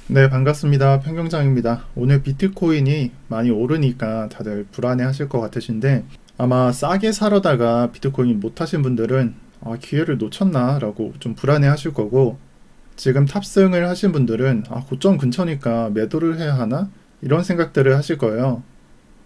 네, 반갑습니다. 평경장입니다. 오늘 비트코인이 많이 오르니까 다들 불안해 하실 것 같으신데, 아마 싸게 사려다가 비트코인 못 하신 분들은 기회를 놓쳤나 라고 좀 불안해 하실 거고, 지금 탑승을 하신 분들은 고점 근처니까 매도를 해야 하나? 이런 생각들을 하실 거예요.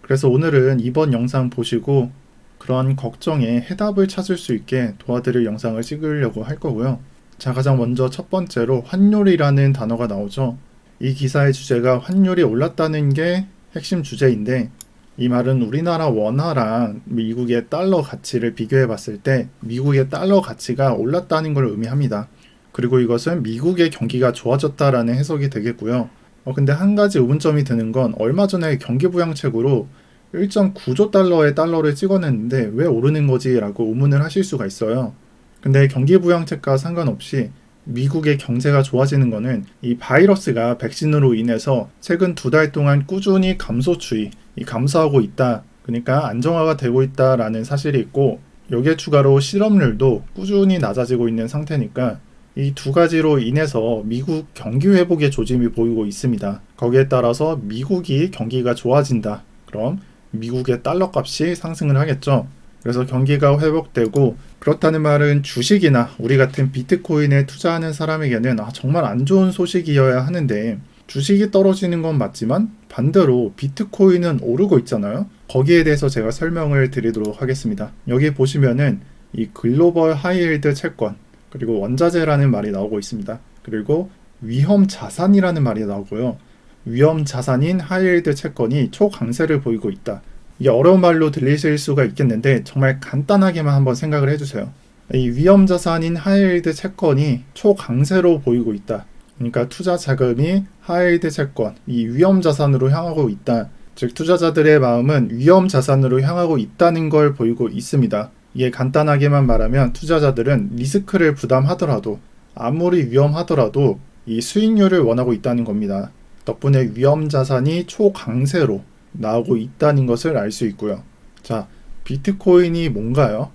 그래서 오늘은 이번 영상 보시고 그런 걱정에 해답을 찾을 수 있게 도와드릴 영상을 찍으려고 할 거고요. 자, 가장 먼저 첫 번째로 환율이라는 단어가 나오죠. 이 기사의 주제가 환율이 올랐다는 게 핵심 주제인데, 이 말은 우리나라 원화랑 미국의 달러 가치를 비교해 봤을 때 미국의 달러 가치가 올랐다는 걸 의미합니다. 그리고 이것은 미국의 경기가 좋아졌다라는 해석이 되겠고요. 근데 한 가지 의문점이 드는 건 얼마 전에 경기부양책으로 1.9조 달러의 달러를 찍어냈는데 왜 오르는 거지? 라고 의문을 하실 수가 있어요. 근데 경기부양책과 상관없이 미국의 경제가 좋아지는 거는 이 바이러스가 백신으로 인해서 최근 2달 동안 꾸준히 감소 추이, 감소하고 있다. 그러니까 안정화가 되고 있다라는 사실이 있고, 여기에 추가로 실업률도 꾸준히 낮아지고 있는 상태니까 이 두 가지로 인해서 미국 경기 회복의 조짐이 보이고 있습니다. 거기에 따라서 미국이 경기가 좋아진다. 그럼 미국의 달러 값이 상승을 하겠죠. 그래서 경기가 회복되고, 그렇다는 말은 주식이나 우리 같은 비트코인에 투자하는 사람에게는 정말 안 좋은 소식이어야 하는데, 주식이 떨어지는 건 맞지만 반대로 비트코인은 오르고 있잖아요. 거기에 대해서 제가 설명을 드리도록 하겠습니다. 여기 보시면은 이 글로벌 하이힐드 채권, 그리고 원자재라는 말이 나오고 있습니다. 그리고 위험 자산이라는 말이 나오고요. 위험 자산인 하이힐드 채권이 초강세를 보이고 있다. 이게 어려운 말로 들리실 수가 있겠는데 정말 간단하게만 한번 생각을 해주세요. 이 위험 자산인 하이힐드 채권이 초강세로 보이고 있다. 그러니까 투자 자금이 하이힐드 채권, 이 위험 자산으로 향하고 있다. 즉 투자자들의 마음은 위험 자산으로 향하고 있다는 걸 보이고 있습니다. 이게 간단하게만 말하면 투자자들은 리스크를 부담하더라도, 아무리 위험하더라도 이 수익률을 원하고 있다는 겁니다. 덕분에 위험 자산이 초강세로 나오고 있다는 것을 알 수 있고요. 자, 비트코인이 뭔가요?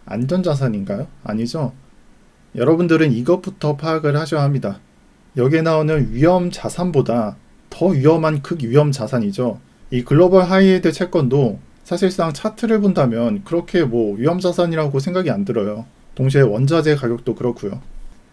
안전자산인가요? 아니죠. 여러분들은 이것부터 파악을 하셔야 합니다. 여기에 나오는 위험 자산보다 더 위험한 극위험 자산이죠. 이 글로벌 하이힐드 채권도 사실상 차트를 본다면 그렇게 위험 자산이라고 생각이 안 들어요. 동시에 원자재 가격도 그렇고요.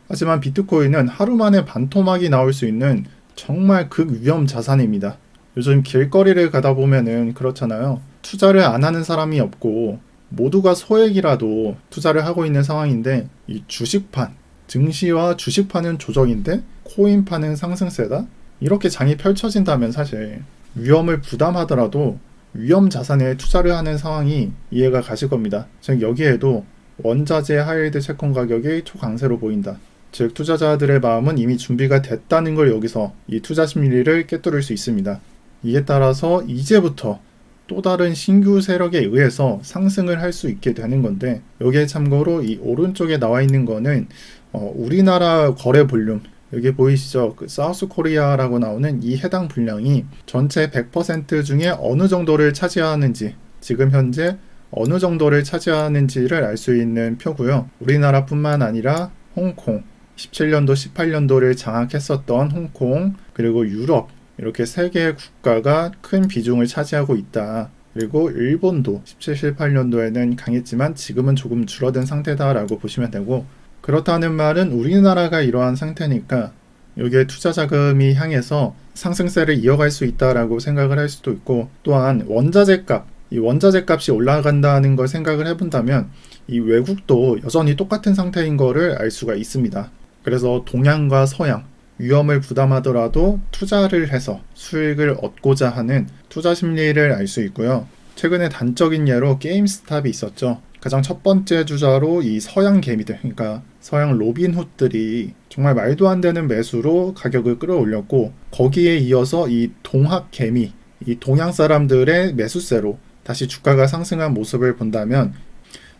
하지만 비트코인은 하루 만에 반토막이 나올 수 있는 정말 극위험 자산입니다. 요즘 길거리를 가다 보면은 그렇잖아요. 투자를 안 하는 사람이 없고 모두가 소액이라도 투자를 하고 있는 상황인데, 이 주식판, 증시와 주식판은 조정인데 코인판은 상승세다? 이렇게 장이 펼쳐진다면 사실 위험을 부담하더라도 위험 자산에 투자를 하는 상황이 이해가 가실 겁니다. 즉 여기에도 원자재 하이힐드 채권 가격이 초강세로 보인다. 즉 투자자들의 마음은 이미 준비가 됐다는 걸 여기서 이 투자 심리를 꿰뚫을 수 있습니다. 이에 따라서 이제부터 또 다른 신규 세력에 의해서 상승을 할 수 있게 되는 건데, 여기에 참고로 이 오른쪽에 나와 있는 거는 우리나라 거래 볼륨, 여기 보이시죠? 그 사우스 코리아라고 나오는 이 해당 분량이 전체 100% 중에 어느 정도를 차지하는지, 지금 현재 어느 정도를 차지하는지를 알 수 있는 표고요. 우리나라뿐만 아니라 홍콩, 17년도, 18년도를 장악했었던 홍콩, 그리고 유럽, 이렇게 세 개의 국가가 큰 비중을 차지하고 있다. 그리고 일본도 17, 18년도에는 강했지만 지금은 조금 줄어든 상태다라고 보시면 되고, 그렇다는 말은 우리나라가 이러한 상태니까 여기에 투자 자금이 향해서 상승세를 이어갈 수 있다라고 생각을 할 수도 있고, 또한 원자재 값, 이 원자재 값이 올라간다는 걸 생각을 해본다면 이 외국도 여전히 똑같은 상태인 거를 알 수가 있습니다. 그래서 동양과 서양, 위험을 부담하더라도 투자를 해서 수익을 얻고자 하는 투자 심리를 알 수 있고요. 최근에 단적인 예로 게임스탑이 있었죠. 가장 첫 번째 주자로 이 서양 개미들, 그러니까 서양 로빈훗들이 정말 말도 안 되는 매수로 가격을 끌어올렸고, 거기에 이어서 이 동학 개미, 이 동양 사람들의 매수세로 다시 주가가 상승한 모습을 본다면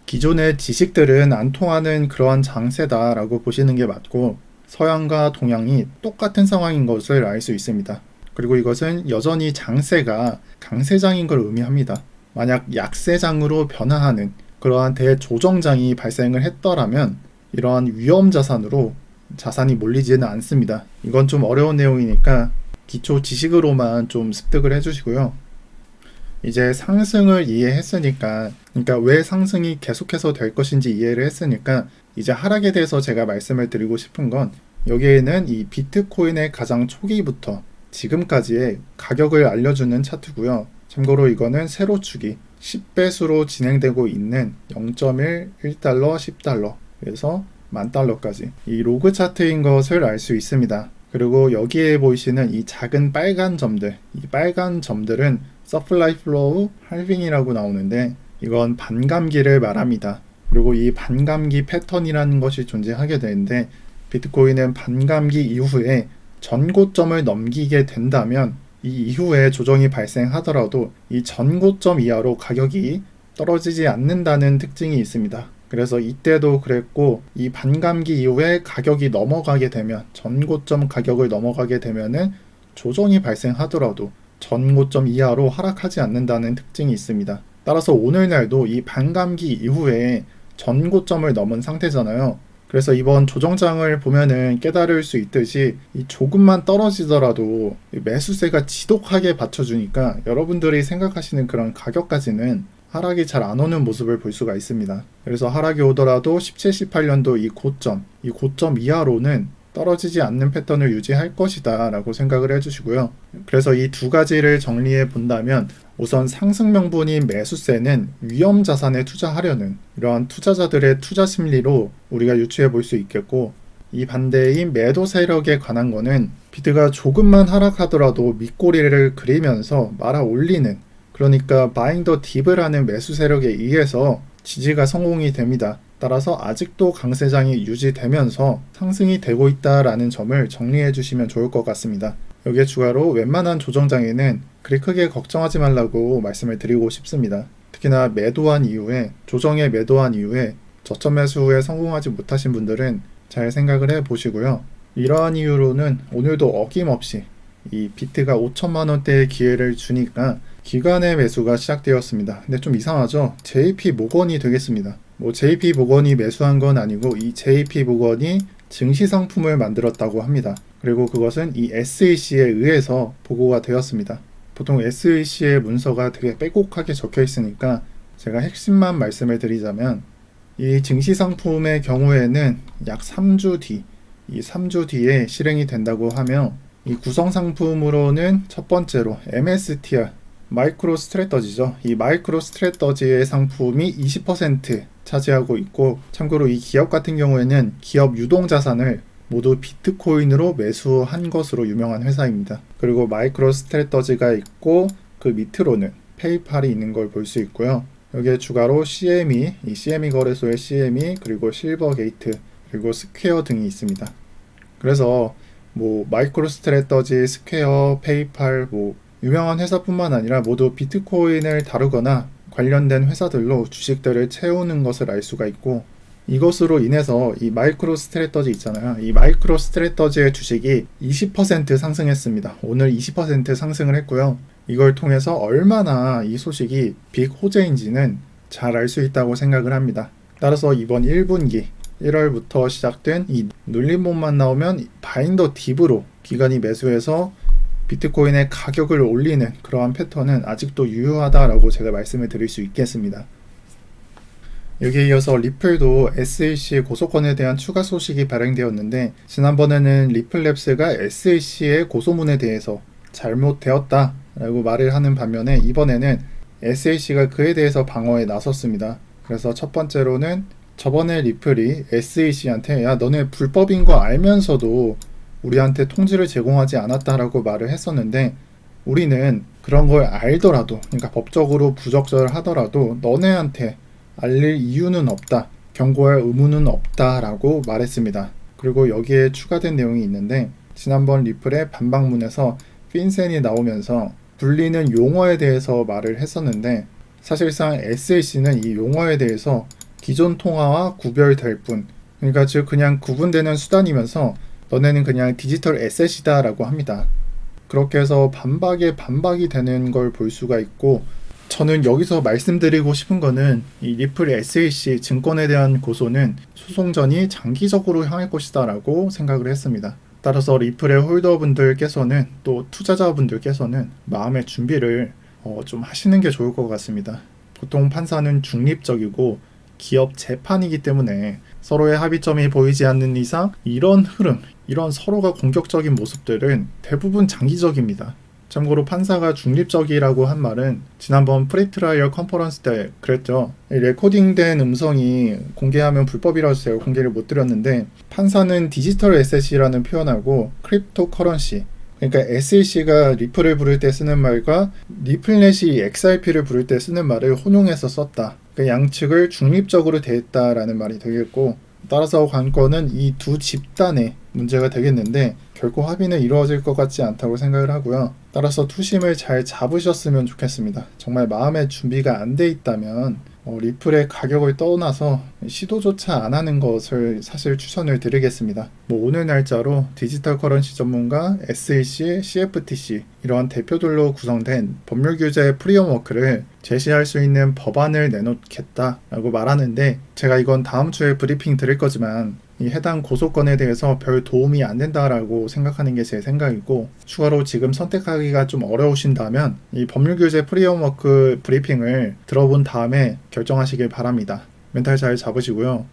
기존의 지식들은 안 통하는 그러한 장세다라고 보시는 게 맞고, 서양과 동양이 똑같은 상황인 것을 알 수 있습니다. 그리고 이것은 여전히 장세가 강세장인 걸 의미합니다. 만약 약세장으로 변화하는 그러한 대조정장이 발생을 했더라면 이러한 위험 자산으로 자산이 몰리지는 않습니다. 이건 좀 어려운 내용이니까 기초 지식으로만 좀 습득을 해주시고요. 이제 상승을 이해했으니까, 그러니까 왜 상승이 계속해서 될 것인지 이해를 했으니까 이제 하락에 대해서 제가 말씀을 드리고 싶은 건, 여기에는 이 비트코인의 가장 초기부터 지금까지의 가격을 알려주는 차트고요. 참고로 이거는 세로축이 10배수로 진행되고 있는 0.1, 1달러, 10달러, 그래서 10,000달러까지 이 로그 차트인 것을 알 수 있습니다. 그리고 여기에 보이시는 이 작은 빨간 점들, 이 빨간 점들은 서플라이 플로우 할빙이라고 나오는데, 이건 반감기를 말합니다. 그리고 이 반감기 패턴이라는 것이 존재하게 되는데, 비트코인은 반감기 이후에 전고점을 넘기게 된다면 이 이후에 조정이 발생하더라도 이 전고점 이하로 가격이 떨어지지 않는다는 특징이 있습니다. 그래서 이때도 그랬고, 이 반감기 이후에 가격이 넘어가게 되면, 전고점 가격을 넘어가게 되면은 조정이 발생하더라도 전고점 이하로 하락하지 않는다는 특징이 있습니다. 따라서 오늘날도 이 반감기 이후에 전고점을 넘은 상태잖아요. 그래서 이번 조정장을 보면은 깨달을 수 있듯이 이 조금만 떨어지더라도 매수세가 지독하게 받쳐주니까 여러분들이 생각하시는 그런 가격까지는 하락이 잘 안 오는 모습을 볼 수가 있습니다. 그래서 하락이 오더라도 17, 18년도 이 고점 이하로는 떨어지지 않는 패턴을 유지할 것이다 라고 생각을 해주시고요. 그래서 이 두 가지를 정리해 본다면, 우선 상승 명분인 매수세는 위험 자산에 투자하려는 이러한 투자자들의 투자 심리로 우리가 유추해 볼 수 있겠고, 이 반대인 매도 세력에 관한 거는 비트가 조금만 하락하더라도 밑꼬리를 그리면서 말아 올리는, 그러니까 바잉 더 딥을 하는 매수 세력에 의해서 지지가 성공이 됩니다. 따라서 아직도 강세장이 유지되면서 상승이 되고 있다라는 점을 정리해 주시면 좋을 것 같습니다. 여기에 추가로 웬만한 조정장에는 그리 크게 걱정하지 말라고 말씀을 드리고 싶습니다. 특히나 매도한 이후에, 조정에 매도한 이후에 저점 매수 후에 성공하지 못하신 분들은 잘 생각을 해 보시고요. 이러한 이유로는 오늘도 어김없이 이 비트가 5천만 원대의 기회를 주니까 기관의 매수가 시작되었습니다. 근데 좀 이상하죠? JP 모건이 되겠습니다. JP 모건이 매수한 건 아니고 이 JP 모건이 증시 상품을 만들었다고 합니다. 그리고 그것은 이 SEC에 의해서 보고가 되었습니다. 보통 SEC의 문서가 되게 빼곡하게 적혀 있으니까 제가 핵심만 말씀을 드리자면, 이 증시 상품의 경우에는 약 3주 뒤, 이 3주 뒤에 실행이 된다고 하며, 이 구성 상품으로는 첫 번째로 MSTR, 마이크로 스트래터지죠. 이 마이크로 스트래터지의 상품이 20% 차지하고 있고, 참고로 이 기업 같은 경우에는 기업 유동 자산을 모두 비트코인으로 매수한 것으로 유명한 회사입니다. 그리고 마이크로 스트래터지가 있고, 그 밑으로는 페이팔이 있는 걸 볼 수 있고요. 여기에 추가로 CME, 이 CME 거래소의 CME, 그리고 실버게이트, 그리고 스퀘어 등이 있습니다. 그래서 마이크로 스트래터지, 스퀘어, 페이팔, 유명한 회사뿐만 아니라 모두 비트코인을 다루거나 관련된 회사들로 주식들을 채우는 것을 알 수가 있고, 이것으로 인해서 이 마이크로 스트래터지 있잖아요. 이 마이크로 스트래터지의 주식이 20% 상승했습니다. 오늘 20% 상승을 했고요. 이걸 통해서 얼마나 이 소식이 빅 호재인지는 잘 알 수 있다고 생각을 합니다. 따라서 이번 1분기 1월부터 시작된 이 눌림목만 나오면 바잉 더 딥으로 기관이 매수해서 비트코인의 가격을 올리는 그러한 패턴은 아직도 유효하다라고 제가 말씀을 드릴 수 있겠습니다. 여기에 이어서 리플도 SEC의 고소권에 대한 추가 소식이 발행되었는데, 지난번에는 리플랩스가 SEC의 고소문에 대해서 잘못되었다 라고 말을 하는 반면에, 이번에는 SEC가 그에 대해서 방어에 나섰습니다. 그래서 첫 번째로는 저번에 리플이 SEC한테 야 너네 불법인 거 알면서도 우리한테 통지를 제공하지 않았다라고 말을 했었는데, 우리는 그런 걸 알더라도, 그러니까 법적으로 부적절하더라도 너네한테 알릴 이유는 없다, 경고할 의무는 없다라고 말했습니다. 그리고 여기에 추가된 내용이 있는데, 지난번 리플의 반박문에서 핀센이 나오면서 불리는 용어에 대해서 말을 했었는데, 사실상 SEC는 이 용어에 대해서 기존 통화와 구별될 뿐, 그러니까 즉 그냥 구분되는 수단이면서 너네는 그냥 디지털 에셋이다 라고 합니다. 그렇게 해서 반박에 반박이 되는 걸 볼 수가 있고, 저는 여기서 말씀드리고 싶은 거는 이 리플 SAC 증권에 대한 고소는 소송전이 장기적으로 향할 것이다 라고 생각을 했습니다. 따라서 리플의 홀더분들께서는 또 투자자분들께서는 마음의 준비를 좀 하시는 게 좋을 것 같습니다. 보통 판사는 중립적이고 기업 재판이기 때문에 서로의 합의점이 보이지 않는 이상 이런 흐름, 이런 서로가 공격적인 모습들은 대부분 장기적입니다. 참고로 판사가 중립적이라고 한 말은 지난번 프리트라이얼 컨퍼런스 때 그랬죠. 레코딩된 음성이 공개하면 불법이라서 제가 공개를 못 드렸는데 판사는 디지털 에셋이라는 표현하고 크립토 커런시, 그러니까 SEC가 리플을 부를 때 쓰는 말과 리플넷이 XRP를 부를 때 쓰는 말을 혼용해서 썼다. 그 양측을 중립적으로 대했다라는 말이 되겠고, 따라서 관건은 이 두 집단의 문제가 되겠는데 결코 합의는 이루어질 것 같지 않다고 생각을 하고요. 따라서 투심을 잘 잡으셨으면 좋겠습니다. 정말 마음의 준비가 안 돼 있다면 리플의 가격을 떠나서 시도조차 안 하는 것을 사실 추천을 드리겠습니다. 오늘 날짜로 디지털 커런시 전문가 SEC, CFTC 이러한 대표들로 구성된 법률 규제 프리엄워크를 제시할 수 있는 법안을 내놓겠다라고 말하는데, 제가 이건 다음 주에 브리핑 드릴 거지만 이 해당 고소건에 대해서 별 도움이 안 된다라고 생각하는 게 제 생각이고, 추가로 지금 선택하기가 좀 어려우신다면 이 법률규제 프리엄워크 브리핑을 들어본 다음에 결정하시길 바랍니다. 멘탈 잘 잡으시고요.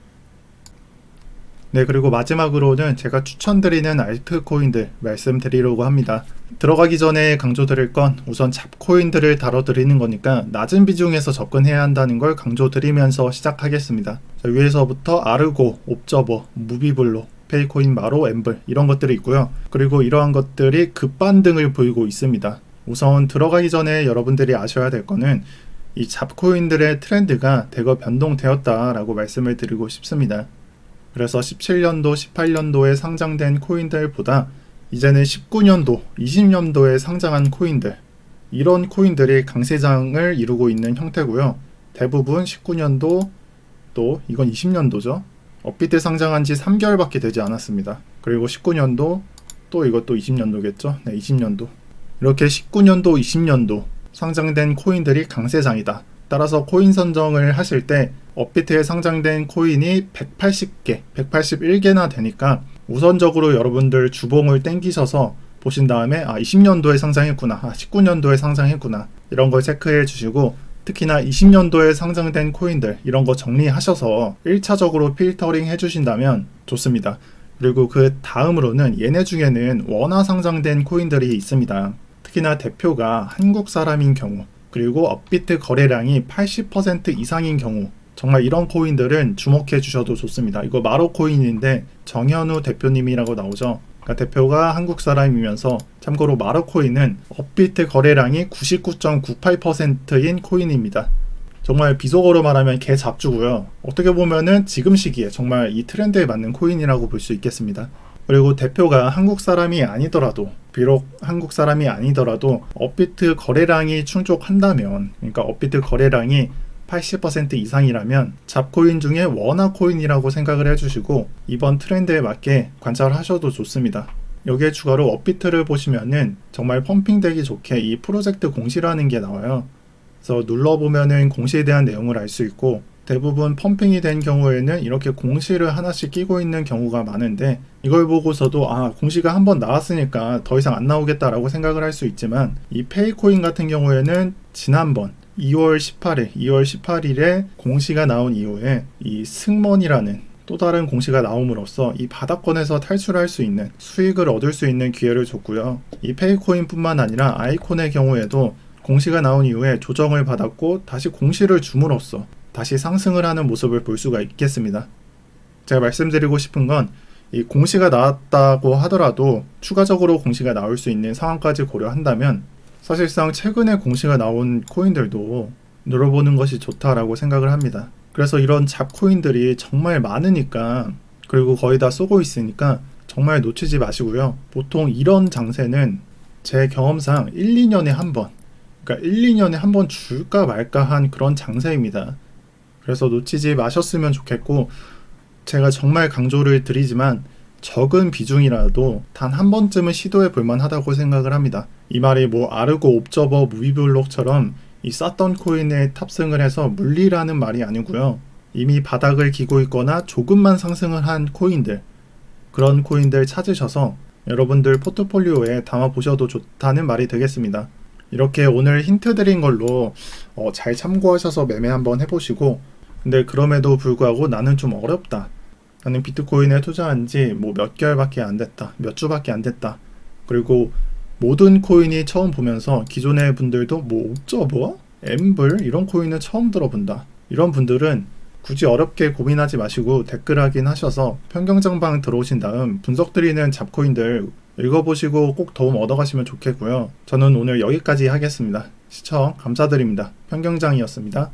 네, 그리고 마지막으로는 제가 추천드리는 알트코인들 말씀드리려고 합니다. 들어가기 전에 강조드릴 건 우선 잡코인들을 다뤄드리는 거니까 낮은 비중에서 접근해야 한다는 걸 강조드리면서 시작하겠습니다. 자, 위에서부터 아르고, 옵저버, 무비블로, 페이코인, 마로, 엠블 이런 것들이 있고요. 그리고 이러한 것들이 급반등을 보이고 있습니다. 우선 들어가기 전에 여러분들이 아셔야 될 거는 이 잡코인들의 트렌드가 대거 변동되었다라고 말씀을 드리고 싶습니다. 그래서 17년도, 18년도에 상장된 코인들보다 이제는 19년도, 20년도에 상장한 코인들, 이런 코인들이 강세장을 이루고 있는 형태고요. 대부분 19년도, 또 이건 20년도죠. 업비트 상장한 지 3개월밖에 되지 않았습니다. 그리고 19년도, 또 이것도 20년도겠죠. 네, 20년도. 이렇게 19년도, 20년도 상장된 코인들이 강세장이다. 따라서 코인 선정을 하실 때 업비트에 상장된 코인이 180개, 181개나 되니까 우선적으로 여러분들 주봉을 땡기셔서 보신 다음에 20년도에 상장했구나, 19년도에 상장했구나 이런 걸 체크해 주시고, 특히나 20년도에 상장된 코인들 이런 거 정리하셔서 1차적으로 필터링 해주신다면 좋습니다. 그리고 그 다음으로는 얘네 중에는 원화 상장된 코인들이 있습니다. 특히나 대표가 한국 사람인 경우, 그리고 업비트 거래량이 80% 이상인 경우, 정말 이런 코인들은 주목해 주셔도 좋습니다. 이거 마로 코인인데 정현우 대표님이라고 나오죠. 그러니까 대표가 한국 사람이면서, 참고로 마로 코인은 업비트 거래량이 99.98%인 코인입니다. 정말 비속어로 말하면 개 잡주고요. 어떻게 보면은 지금 시기에 정말 이 트렌드에 맞는 코인이라고 볼 수 있겠습니다. 그리고 대표가 한국 사람이 아니더라도, 비록 한국 사람이 아니더라도 업비트 거래량이 충족한다면, 그러니까 업비트 거래량이 80% 이상이라면 잡코인 중에 원화 코인이라고 생각을 해주시고 이번 트렌드에 맞게 관찰하셔도 좋습니다. 여기에 추가로 업비트를 보시면은 정말 펌핑되기 좋게 이 프로젝트 공시라는 게 나와요. 그래서 눌러보면은 공시에 대한 내용을 알 수 있고, 대부분 펌핑이 된 경우에는 이렇게 공시를 하나씩 끼고 있는 경우가 많은데, 이걸 보고서도 공시가 한번 나왔으니까 더 이상 안 나오겠다라고 생각을 할 수 있지만, 이 페이코인 같은 경우에는 지난번 2월 18일에 공시가 나온 이후에 이 승먼이라는 또 다른 공시가 나옴으로써 이 바닥권에서 탈출할 수 있는, 수익을 얻을 수 있는 기회를 줬고요. 이 페이코인 뿐만 아니라 아이콘의 경우에도 공시가 나온 이후에 조정을 받았고 다시 공시를 줌으로써 다시 상승을 하는 모습을 볼 수가 있겠습니다. 제가 말씀드리고 싶은 건, 이 공시가 나왔다고 하더라도 추가적으로 공시가 나올 수 있는 상황까지 고려한다면 사실상 최근에 공시가 나온 코인들도 눌러보는 것이 좋다라고 생각을 합니다. 그래서 이런 잡코인들이 정말 많으니까, 그리고 거의 다 쏘고 있으니까 정말 놓치지 마시고요. 보통 이런 장세는 제 경험상 1, 2년에 한 번, 그러니까 1, 2년에 한 번 줄까 말까 한 그런 장세입니다. 그래서 놓치지 마셨으면 좋겠고, 제가 정말 강조를 드리지만 적은 비중이라도 단 한 번쯤은 시도해 볼 만하다고 생각을 합니다. 이 말이 아르고, 옵저버, 무비블록처럼 이 쌌던 코인에 탑승을 해서 물리라는 말이 아니고요. 이미 바닥을 기고 있거나 조금만 상승을 한 코인들, 그런 코인들 찾으셔서 여러분들 포트폴리오에 담아보셔도 좋다는 말이 되겠습니다. 이렇게 오늘 힌트 드린 걸로 잘 참고하셔서 매매 한번 해보시고, 근데 그럼에도 불구하고 나는 좀 어렵다, 나는 비트코인에 투자한 지 뭐 몇 개월밖에 안 됐다, 몇 주밖에 안 됐다, 그리고 모든 코인이 처음 보면서 기존의 분들도 뭐 옥저버, 엠블 이런 코인은 처음 들어본다, 이런 분들은 굳이 어렵게 고민하지 마시고 댓글 확인하셔서 평경장방 들어오신 다음 분석 드리는 잡코인들 읽어보시고 꼭 도움 얻어가시면 좋겠고요. 저는 오늘 여기까지 하겠습니다. 시청 감사드립니다. 평경장이었습니다.